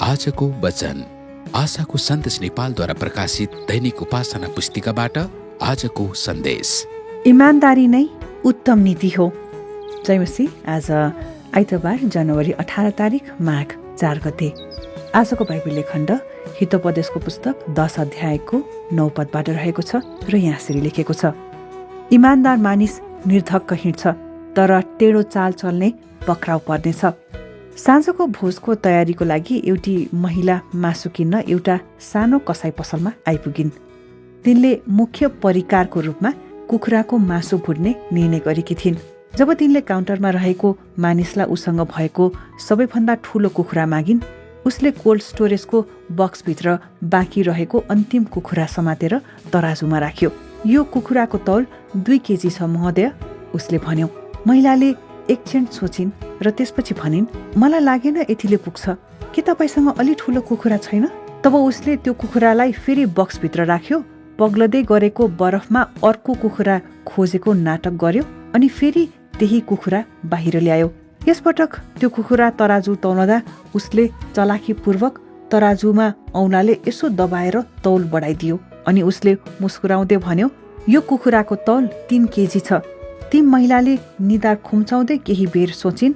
आजको वचन आशाको सन्देश नेपालद्वारा प्रकाशित दैनिक उपासना पुस्तिकाबाट आजको सन्देश। इमान्दारी नै उत्तम नीति हो। जय मसीह। आज आइतबार जनवरी 18 तारिक माघ 4 गते। आजको बाइबल खण्ड हितोपदेशको पुस्तक 10 अध्यायको 9 पदबाट रहेको छ र यहाँ यसरी लेखेको छ, इमान्दार मानिस निर्धक्क हिँड्छ, तर टेढो चाल चल्ने पक्राउ पर्नेछ। साँझको भोजको तयारीको लागि एउटी महिला मासु किन्न एउटा सानो कसाई पसलमा आइपुगिन्। तिनले मुख्य परिकारको रूपमा कुखुराको मासु भुट्ने निर्णय गरेकी थिइन्। जब तिनले काउन्टरमा रहेको मानिसलाई उसँग भएको सबैभन्दा ठूलो कुखुरा मागिन्, उसले कोल्ड स्टोरेजको बक्सभित्र बाँकी रहेको अन्तिम कुखुरा समातेर तराजुमा राख्यो। यो कुखुराको तौल 2 केजी छ महोदय, उसले भन्यो। महिलाले एक क्षण सोचिन् र त्यसपछि भनिन्, मलाई लागेन यतिले पुग्छ। के तपाईँसँग अलि ठूलो कुखुरा छैन? तब उसले त्यो कुखुरालाई फेरि बक्सभित्र राख्यो, पग्लदै गरेको बरफमा अर्को कुखुरा खोजेको नाटक गर्यो अनि फेरि त्यही कुखुरा बाहिर ल्यायो। यसपटक त्यो कुखुरा तराजु तौलदा उसले चलाखीपूर्वक तराजुमा औँलाले यसो दबाएर तौल बढाइदियो अनि उसले मुस्कुराउँदै भन्यो, यो कुखुराको तौल 3 केजी छ। ती महिलाले निधार खुम्चाउँदै केही बेर सोचिन्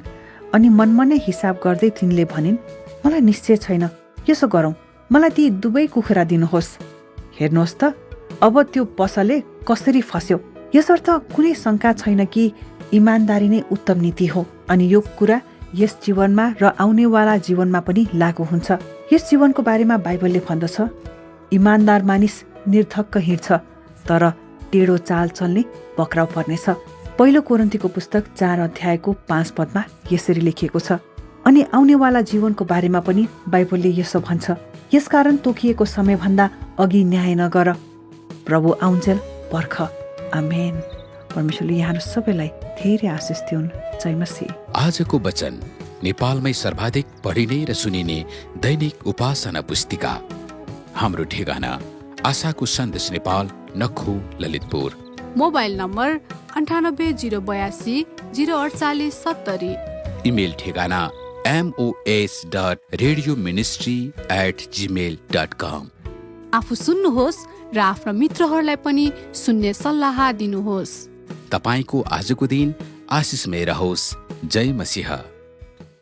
अनि मनमा नै हिसाब गर्दै तिनले भनिन्, मलाई निश्चय छैन, यसो गरौँ, मलाई ती 2 कुखुरा दिनुहोस्। हेर्नुहोस् त, अब त्यो पसले कसरी फस्यो। यसर्थ कुनै शङ्का छैन कि इमान्दारी नै उत्तम नीति हो अनि यो कुरा यस जीवनमा र आउनेवाला जीवनमा पनि लागू हुन्छ। यस जीवनको बारेमा बाइबलले भन्दछ, इमान्दार मानिस निर्धक्क हिँड्छ, तर टेढो चाल चल्ने पक्राउ पर्नेछ। पहिलो कोरिन्थीको पुस्तक 4 अध्यायको 5 पदमा यसरी लेखिएको छ। अनि आउनेवाला जीवनको बारेमा पनि बाइबलले यसो भन्छ, यसकारण तोकिएको समयभन्दा अघि न्याय नगर, प्रभु आउन्जेल पर्ख। आमेन। परमेश्वरले यहाँहरू सबैलाई धेरै आशिष दिउन्। जय मसीह। आजको वचन नेपालमै सर्वाधिक पढिने र सुनिने दैनिक उपासना पुस्तिका। हाम्रो ठेगाना आशाको सन्देश Nepal, Nakhu, Lalitpur. Mobile number 98082048 04870। Email ठेगाना mos.radioministry@gmail.com। आफू सुन्नुहोस् र आफ्ना मित्रहरूलाई पनि सुन्ने सल्लाह दिनुहोस्। तपाईको आजको दिन आशिषमय रहोस्। जय मसीह।